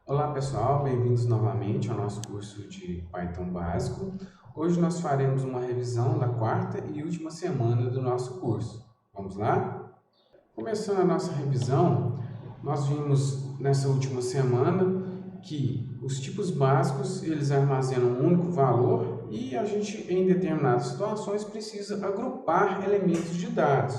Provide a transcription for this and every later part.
Olá pessoal, bem-vindos novamente ao nosso curso de Python básico. Hoje nós faremos uma revisão da quarta e última semana do nosso curso. Vamos lá? Começando a nossa revisão, nós vimos nessa última semana que os tipos básicos eles armazenam um único valor e a gente em determinadas situações precisa agrupar elementos de dados.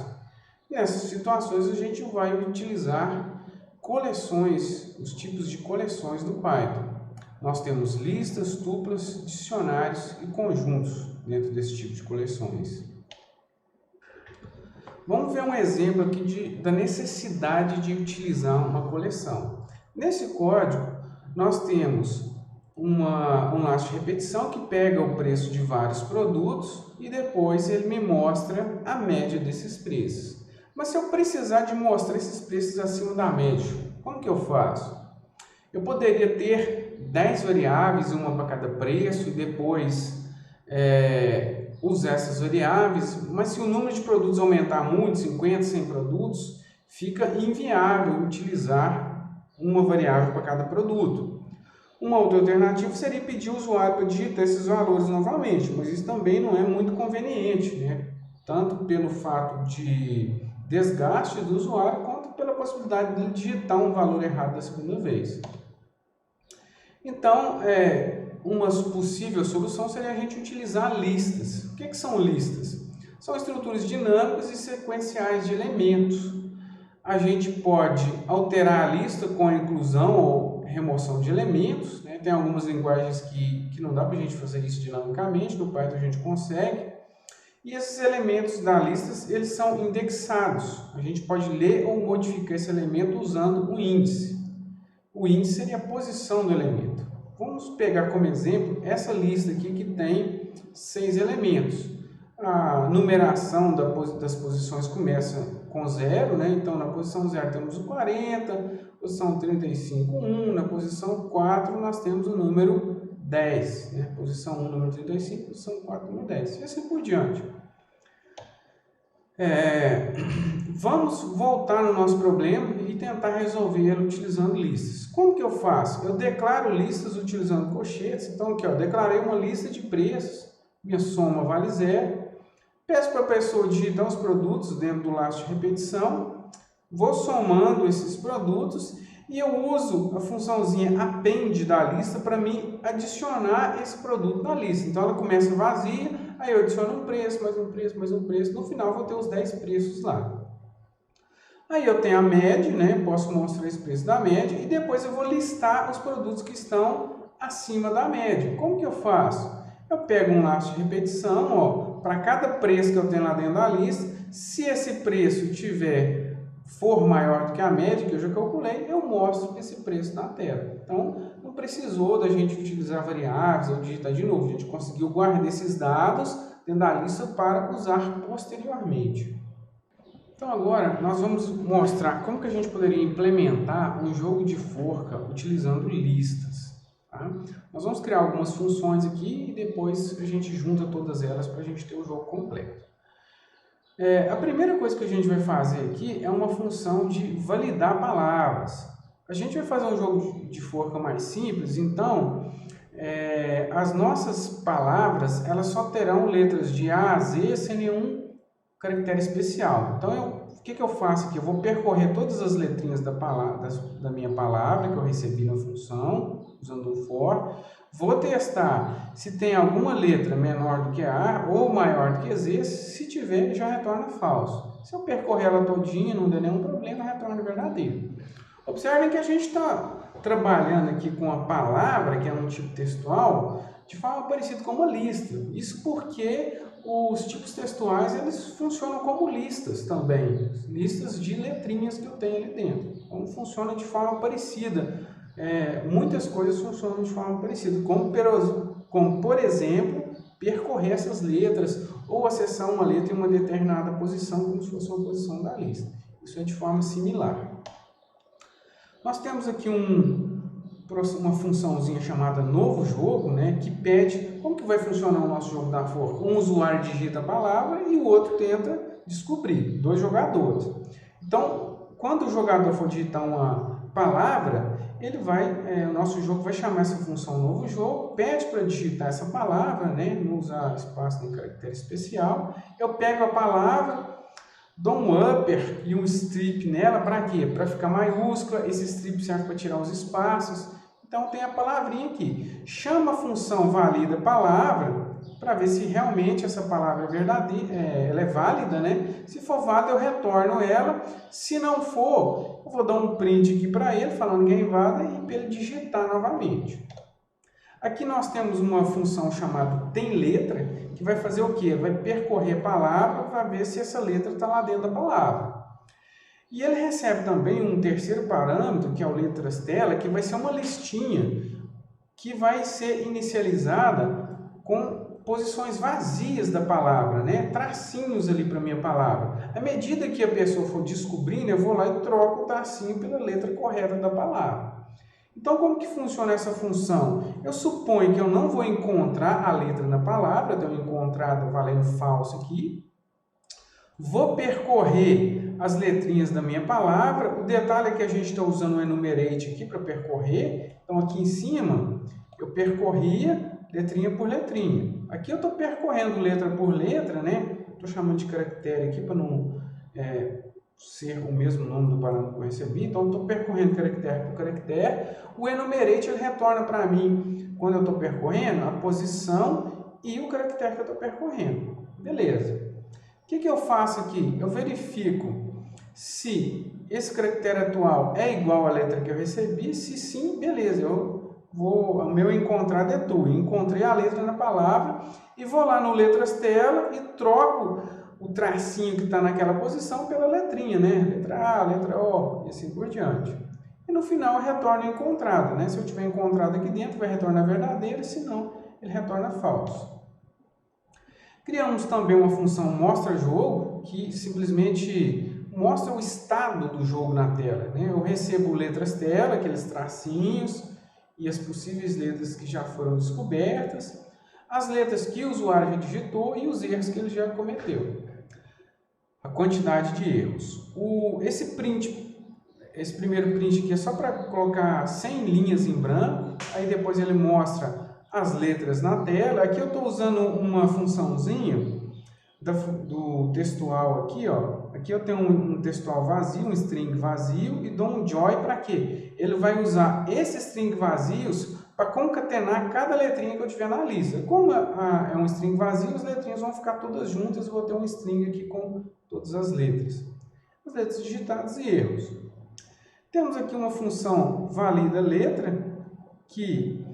Nessas situações a gente vai utilizar coleções, os tipos de coleções do Python. Nós temos listas, tuplas, dicionários e conjuntos dentro desse tipo de coleções. Vamos ver um exemplo aqui da necessidade de utilizar uma coleção. Nesse código, nós temos um laço de repetição que pega o preço de vários produtos e depois ele me mostra a média desses preços. Mas se eu precisar de mostrar esses preços acima da média, como que eu faço? Eu poderia ter 10 variáveis, uma para cada preço, e depois usar essas variáveis, mas se o número de produtos aumentar muito, 50, 100 produtos, fica inviável utilizar uma variável para cada produto. Uma outra alternativa seria pedir ao usuário para digitar esses valores novamente, mas isso também não é muito conveniente, né? Tanto pelo fato de desgaste do usuário, quanto pela possibilidade de digitar um valor errado da segunda vez. Então, uma possível solução seria a gente utilizar listas. O que são listas? São estruturas dinâmicas e sequenciais de elementos. A gente pode alterar a lista com a inclusão ou remoção de elementos, né? Tem algumas linguagens que não dá para a gente fazer isso dinamicamente, no Python a gente consegue. E esses elementos da lista, eles são indexados. A gente pode ler ou modificar esse elemento usando o índice. O índice seria a posição do elemento. Vamos pegar como exemplo essa lista aqui que tem 6 elementos. A numeração das posições começa com 0, né? Então na posição 0 temos o 40, posição 35, 1, na posição 4 nós temos o número 10, né? Posição 1, número 35, posição 4, número 10, e assim por diante. Vamos voltar no nosso problema e tentar resolvê-lo utilizando listas. Como que eu faço? Eu declaro listas utilizando colchetes. Então aqui, declarei uma lista de preços, minha soma vale 0. Peço para a pessoa digitar os produtos dentro do laço de repetição, vou somando esses produtos e eu uso a funçãozinha append da lista para mim adicionar esse produto na lista. Então ela começa vazia, aí eu adiciono um preço, mais um preço, mais um preço, no final vou ter os 10 preços lá. Aí eu tenho a média, né? Posso mostrar esse preço da média e depois eu vou listar os produtos que estão acima da média. Como que eu faço? Eu pego um laço de repetição, para cada preço que eu tenho lá dentro da lista, se esse preço for maior do que a média que eu já calculei, eu mostro esse preço na tela. Então, não precisou da gente utilizar variáveis ou digitar de novo. A gente conseguiu guardar esses dados dentro da lista para usar posteriormente. Então agora nós vamos mostrar como que a gente poderia implementar um jogo de forca utilizando listas. Tá? Nós vamos criar algumas funções aqui e depois a gente junta todas elas para a gente ter o jogo completo. A primeira coisa que a gente vai fazer aqui é uma função de validar palavras. A gente vai fazer um jogo de forca mais simples, então as nossas palavras elas só terão letras de A a Z sem nenhum caractere especial. Então, o que eu faço aqui? Eu vou percorrer todas as letrinhas da minha palavra que eu recebi na função, usando o for. Vou testar se tem alguma letra menor do que A ou maior do que Z. Se tiver, já retorna falso. Se eu percorrer ela todinha, não der nenhum problema, retorna verdadeiro. Observem que a gente está trabalhando aqui com a palavra, que é um tipo textual, de forma parecida com uma lista. Isso porque os tipos textuais eles funcionam como listas também, listas de letrinhas que eu tenho ali dentro. Então funciona de forma parecida. Muitas coisas funcionam de forma parecida, como por exemplo, percorrer essas letras ou acessar uma letra em uma determinada posição, como se fosse uma posição da lista. Isso é de forma similar. Nós temos aqui uma funçãozinha chamada novo jogo, né, que pede como que vai funcionar o nosso jogo da forca. Um usuário digita a palavra e o outro tenta descobrir, 2 jogadores. Então, quando o jogador for digitar uma palavra, o nosso jogo vai chamar essa função novo jogo, pede para digitar essa palavra, né, não usar espaço nem caractere especial. Eu pego a palavra, dou um upper e um strip nela, para quê? Para ficar maiúscula, esse strip serve para tirar os espaços. Então tem a palavrinha aqui. Chama a função valida palavra, para ver se realmente essa palavra é verdadeira, ela é válida, né? Se for válida, eu retorno ela. Se não for, eu vou dar um print aqui para ele, falando que é inválida, e para ele digitar novamente. Aqui nós temos uma função chamada tem letra, que vai fazer o quê? Vai percorrer a palavra para ver se essa letra está lá dentro da palavra. E ele recebe também um terceiro parâmetro, que é o letras tela, que vai ser uma listinha que vai ser inicializada com posições vazias da palavra, né? Tracinhos ali para a minha palavra. À medida que a pessoa for descobrindo, eu vou lá e troco o tracinho pela letra correta da palavra. Então, como que funciona essa função? Eu suponho que eu não vou encontrar a letra na palavra, deu encontrado valendo falso aqui. Vou percorrer as letrinhas da minha palavra. O detalhe é que a gente está usando o enumerate aqui para percorrer. Então, aqui em cima, eu percorria letrinha por letrinha. Aqui eu estou percorrendo letra por letra, né? Estou chamando de caractere aqui para não ser o mesmo nome do parâmetro que eu recebi. Então, estou percorrendo caractere por caractere. O enumerate ele retorna para mim, quando eu estou percorrendo, a posição e o caractere que eu estou percorrendo. Beleza. O que eu faço aqui? Eu verifico se esse caractere atual é igual à letra que eu recebi. Se sim, beleza. O meu encontrado é tu. Encontrei a letra na palavra e vou lá no letras tela e troco o tracinho que está naquela posição pela letrinha, né? Letra A, letra O e assim por diante. E no final eu retorno encontrado, né? Se eu tiver encontrado aqui dentro, vai retornar verdadeiro, se não, ele retorna falso. Criamos também uma função mostra jogo, que simplesmente mostra o estado do jogo na tela, né? Eu recebo letras tela, aqueles tracinhos e as possíveis letras que já foram descobertas, as letras que o usuário já digitou e os erros que ele já cometeu. A quantidade de erros. Esse primeiro print aqui é só para colocar 100 linhas em branco, aí depois ele mostra as letras na tela. Aqui eu estou usando uma funçãozinha do textual aqui, ó. Aqui eu tenho um textual vazio, um string vazio, e dou um join para quê? Ele vai usar esses string vazios para concatenar cada letrinha que eu tiver na lista. Como é um string vazio, as letrinhas vão ficar todas juntas, eu vou ter um string aqui com todas as letras digitadas e erros. Temos aqui uma função valida letra, que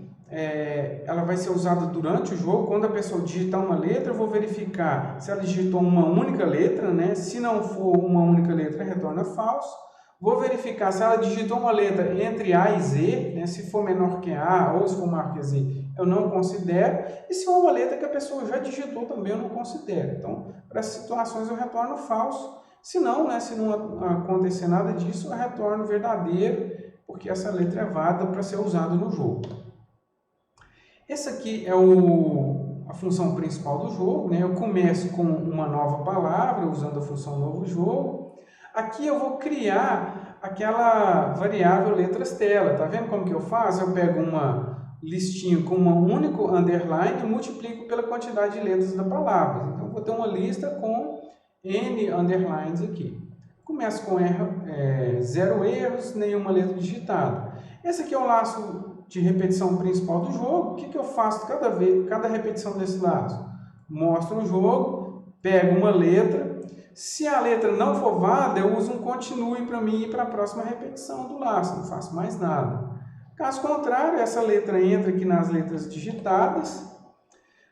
ela vai ser usada durante o jogo. Quando a pessoa digitar uma letra, eu vou verificar se ela digitou uma única letra, né? Se não for uma única letra, retorna falso. Vou verificar se ela digitou uma letra entre A e Z, né? Se for menor que A ou se for maior que Z, eu não considero. E se for uma letra que a pessoa já digitou também, eu não considero. Então, para essas situações, eu retorno falso. Se não, né? Se não acontecer nada disso, eu retorno verdadeiro, porque essa letra é válida para ser usada no jogo. Essa aqui é a função principal do jogo, né? Eu começo com uma nova palavra, usando a função novo jogo. Aqui eu vou criar aquela variável letras tela. Tá vendo como que eu faço? Eu pego uma listinha com um único underline e multiplico pela quantidade de letras da palavra. Então, eu vou ter uma lista com N underlines aqui. Começo com 0 erros, nenhuma letra digitada. Esse aqui é o laço de repetição principal do jogo. O que eu faço cada repetição desse laço? Mostro o jogo, pego uma letra. Se a letra não for válida, eu uso um continue para mim ir para a próxima repetição do laço. Não faço mais nada. Caso contrário, essa letra entra aqui nas letras digitadas.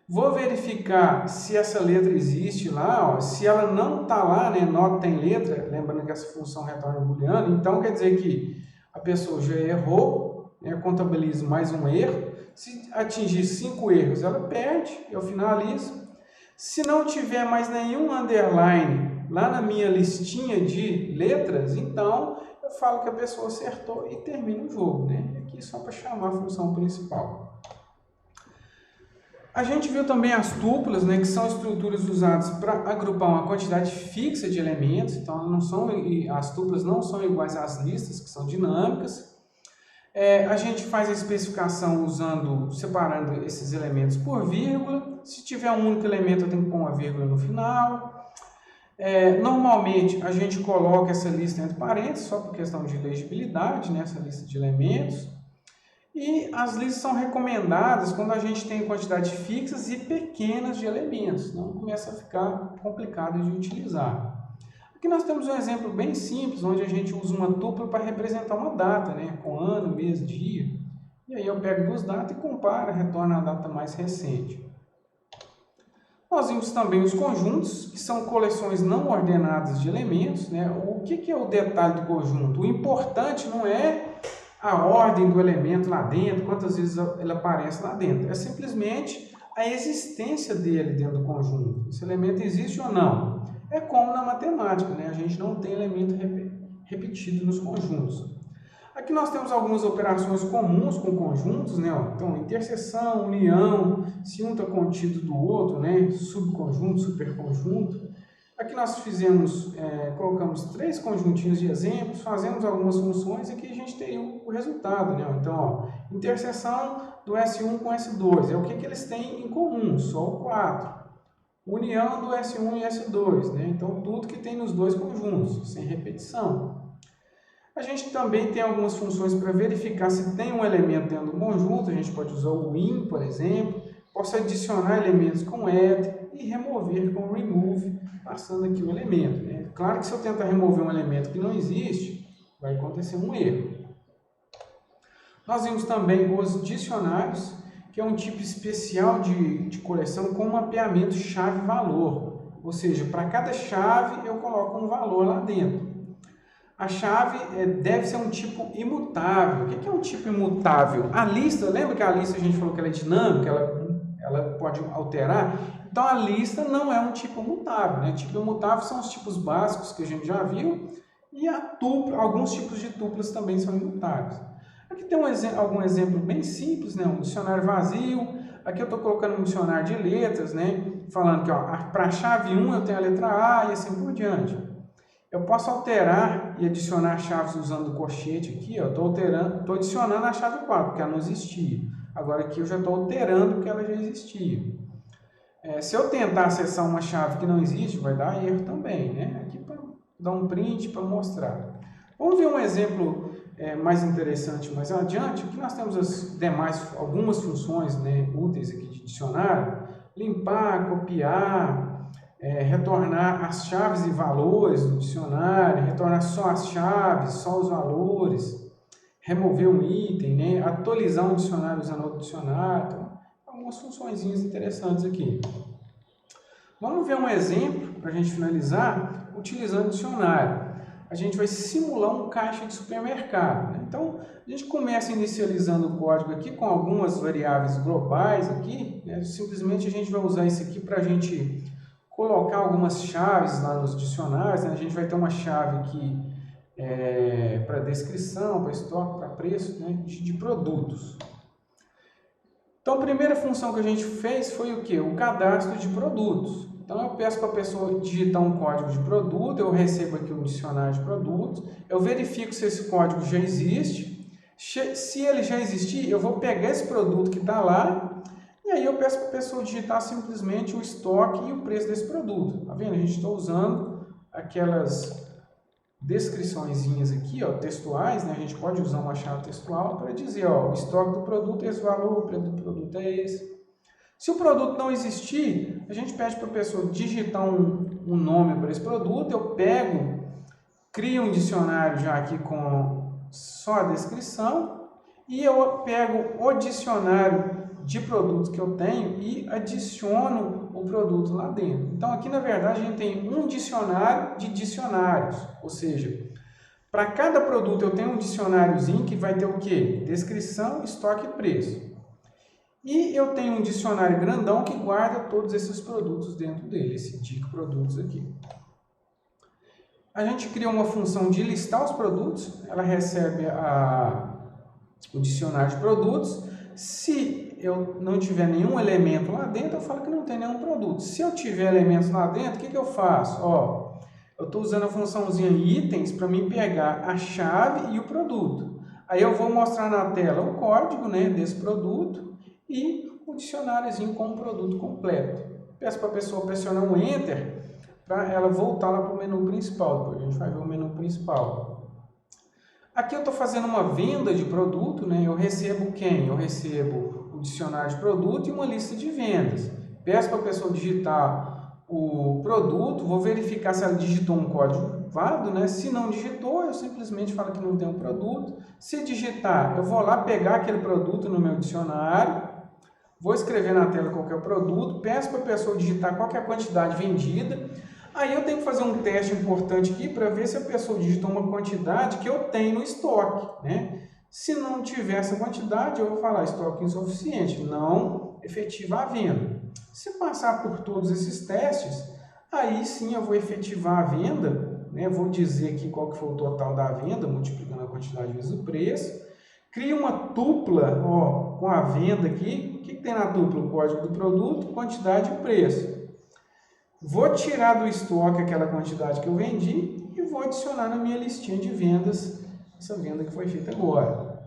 Vou verificar se essa letra existe lá. Ó. Se ela não está lá, né, not tem letra, lembrando que essa função retorna booleano, então quer dizer que a pessoa já errou, né, eu contabilizo mais um erro. Se atingir 5 erros, ela perde, eu finalizo. Se não tiver mais nenhum underline lá na minha listinha de letras, então eu falo que a pessoa acertou e termino o jogo, né? Aqui só para chamar a função principal. A gente viu também as tuplas, né, que são estruturas usadas para agrupar uma quantidade fixa de elementos. Então, as tuplas não são iguais às listas, que são dinâmicas. A gente faz a especificação separando esses elementos por vírgula. Se tiver um único elemento, eu tenho que pôr uma vírgula no final. Normalmente, a gente coloca essa lista entre parênteses, só por questão de legibilidade, né, essa lista de elementos. E as listas são recomendadas quando a gente tem quantidades fixas e pequenas de elementos, não começa a ficar complicado de utilizar. Aqui nós temos um exemplo bem simples, onde a gente usa uma tupla para representar uma data, né, com ano, mês, dia. E aí eu pego duas datas e comparo, retorno a data mais recente. Nós vimos também os conjuntos, que são coleções não ordenadas de elementos, né? O que é o detalhe do conjunto? O importante não é a ordem do elemento lá dentro, quantas vezes ele aparece lá dentro. É simplesmente a existência dele dentro do conjunto. Esse elemento existe ou não. É como na matemática, né? A gente não tem elemento repetido nos conjuntos. Aqui nós temos algumas operações comuns com conjuntos, né? Então, interseção, união, se um está contido do outro, né? Subconjunto, superconjunto. Aqui nós colocamos 3 conjuntinhos de exemplos, fazemos algumas funções e aqui a gente tem o resultado, né? Então, interseção do S1 com S2, o que eles têm em comum? Só o 4. União do S1 e S2, né? Então, tudo que tem nos dois conjuntos, sem repetição. A gente também tem algumas funções para verificar se tem um elemento dentro do conjunto, a gente pode usar o in, por exemplo, posso adicionar elementos com add e remover com remove, passando aqui o elemento, né? Claro que se eu tentar remover um elemento que não existe, vai acontecer um erro. Nós vimos também os dicionários, que é um tipo especial de coleção com mapeamento chave-valor. Ou seja, para cada chave eu coloco um valor lá dentro. A chave deve ser um tipo imutável. O que é um tipo imutável? A lista, lembra que a lista a gente falou que ela é dinâmica, ela pode alterar? Então a lista não é um tipo mutável, né? Tipo imutável são os tipos básicos que a gente já viu e alguns tipos de tuplas também são imutáveis. Aqui tem algum exemplo bem simples, né? Um dicionário vazio. Aqui eu estou colocando um dicionário de letras, né? Falando que para a chave 1 eu tenho a letra A e assim por diante. Eu posso alterar e adicionar chaves usando o colchete aqui, estou adicionando a chave 4, porque ela não existia. Agora aqui eu já estou alterando porque ela já existia. Se eu tentar acessar uma chave que não existe, vai dar erro também, né? Aqui para dar um print para mostrar. Vamos ver um exemplo mais interessante mais adiante. Aqui nós temos algumas funções, né, úteis aqui de dicionário. Limpar, copiar, retornar as chaves e valores do dicionário, retornar só as chaves, só os valores, remover um item, né? Atualizar um dicionário usando outro dicionário. Então, algumas funções interessantes aqui. Vamos ver um exemplo para a gente finalizar utilizando o dicionário. A gente vai simular um caixa de supermercado, né? Então, a gente começa inicializando o código aqui com algumas variáveis globais aqui, né? Simplesmente a gente vai usar isso aqui para a gente colocar algumas chaves lá nos dicionários, né? A gente vai ter uma chave aqui para descrição, para estoque, para preço, né? de produtos. Então, a primeira função que a gente fez foi o quê? O cadastro de produtos. Então, eu peço para a pessoa digitar um código de produto, eu recebo aqui um dicionário de produtos, eu verifico se esse código já existe. Se ele já existir, eu vou pegar esse produto que está lá, e aí eu peço para a pessoa digitar simplesmente o estoque e o preço desse produto. Tá vendo? A gente está usando aquelas descriçõezinhas aqui, ó, textuais, né? A gente pode usar uma chave textual para dizer, ó, o estoque do produto é esse valor, o preço do produto é esse. Se o produto não existir, a gente pede para a pessoa digitar um nome para esse produto, eu crio um dicionário já aqui com só a descrição e eu pego o dicionário de produtos que eu tenho e adiciono o produto lá dentro. Então aqui na verdade a gente tem um dicionário de dicionários, ou seja, para cada produto eu tenho um dicionáriozinho que vai ter o quê? Descrição, estoque e preço. E eu tenho um dicionário grandão que guarda todos esses produtos dentro dele, esse dic produtos aqui. A gente cria uma função de listar os produtos, ela recebe o dicionário de produtos. Se eu não tiver nenhum elemento lá dentro, eu falo que não tem nenhum produto. Se eu tiver elementos lá dentro, o que eu faço? Ó, eu estou usando a funçãozinha itens para me pegar a chave e o produto. Aí eu vou mostrar na tela o código, né, desse produto e o dicionáriozinho com o produto completo. Peço para a pessoa pressionar um Enter para ela voltar lá para o menu principal. Depois a gente vai ver o menu principal. Aqui eu estou fazendo uma venda de produto, né? Eu recebo quem? Eu recebo o dicionário de produto e uma lista de vendas. Peço para a pessoa digitar o produto, vou verificar se ela digitou um código válido, né? Se não digitou, eu simplesmente falo que não tem um produto. Se digitar, eu vou lá pegar aquele produto no meu dicionário, vou escrever na tela qual que é o produto, peço para a pessoa digitar qual que é a quantidade vendida. Aí eu tenho que fazer um teste importante aqui para ver se a pessoa digitou uma quantidade que eu tenho no estoque, né? Se não tiver essa quantidade, eu vou falar estoque insuficiente, não efetiva a venda. Se passar por todos esses testes, aí sim eu vou efetivar a venda, né? Vou dizer aqui qual que foi o total da venda, multiplicando a quantidade vezes o preço. Crio uma tupla, ó, com a venda aqui. O que tem na tupla? O código do produto, quantidade e preço. Vou tirar do estoque aquela quantidade que eu vendi e vou adicionar na minha listinha de vendas, essa venda que foi feita agora.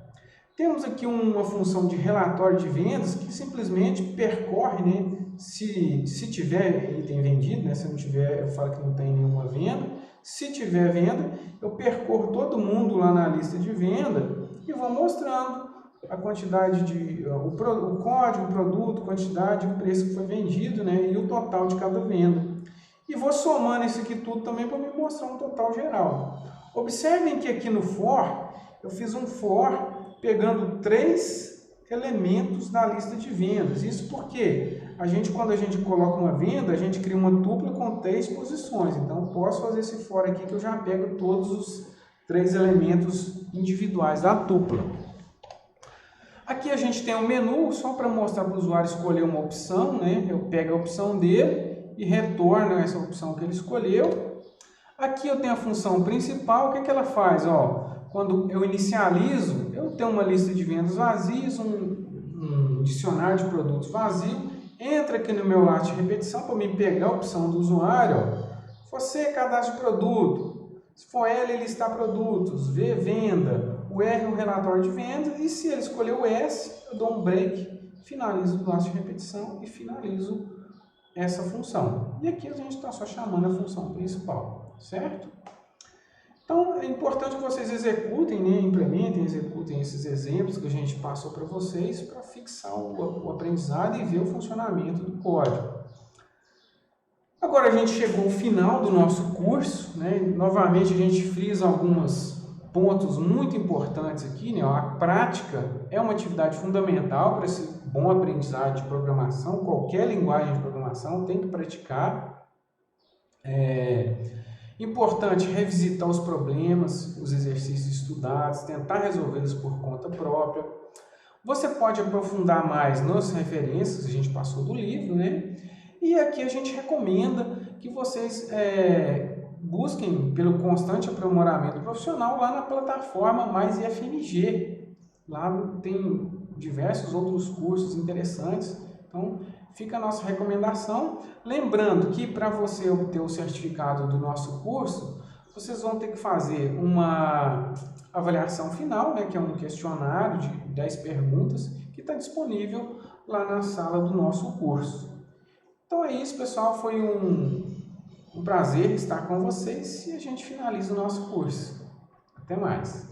Temos aqui uma função de relatório de vendas que simplesmente percorre, né, se tiver item vendido, né, se não tiver, eu falo que não tem nenhuma venda. Se tiver venda, eu percorro todo mundo lá na lista de venda e vou mostrando a quantidade de o código, o produto, quantidade, o preço que foi vendido, né, e o total de cada venda. E vou somando isso aqui tudo também para me mostrar um total geral. Observem que aqui no for, eu fiz um for pegando 3 elementos da lista de vendas. Isso porque quando a gente coloca uma venda, a gente cria uma tupla com 3 posições. Então, eu posso fazer esse for aqui que eu já pego todos os 3 elementos individuais da tupla. Aqui a gente tem um menu, só para mostrar para o usuário escolher uma opção, né? Eu pego a opção dele e retorno essa opção que ele escolheu. Aqui eu tenho a função principal, o que ela faz? Ó, quando eu inicializo, eu tenho uma lista de vendas vazias, um dicionário de produtos vazio, entra aqui no meu laço de repetição para me pegar a opção do usuário. Ó. Você cadastra produto, se for L, listar produtos, V, venda, o R, o relatório de vendas, e se ele escolher o S, eu dou um break, finalizo o laço de repetição e finalizo essa função. E aqui a gente está só chamando a função principal, certo? Então, é importante que vocês executem, né, implementem, executem esses exemplos que a gente passou para vocês para fixar o aprendizado e ver o funcionamento do código. Agora a gente chegou ao final do nosso curso, né? Novamente a gente frisa alguns pontos muito importantes aqui, né? A prática é uma atividade fundamental para esse bom aprendizado de programação. Qualquer linguagem de programação tem que praticar. Importante revisitar os problemas, os exercícios estudados, tentar resolvê-los por conta própria. Você pode aprofundar mais nas referências, a gente passou do livro, né? E aqui a gente recomenda que vocês busquem pelo constante aprimoramento profissional lá na plataforma Mais IFMG. Lá tem diversos outros cursos interessantes. Então, fica a nossa recomendação. Lembrando que para você obter o certificado do nosso curso, vocês vão ter que fazer uma avaliação final, né, que é um questionário de 10 perguntas, que está disponível lá na sala do nosso curso. Então é isso, pessoal. Foi um prazer estar com vocês e a gente finaliza o nosso curso. Até mais!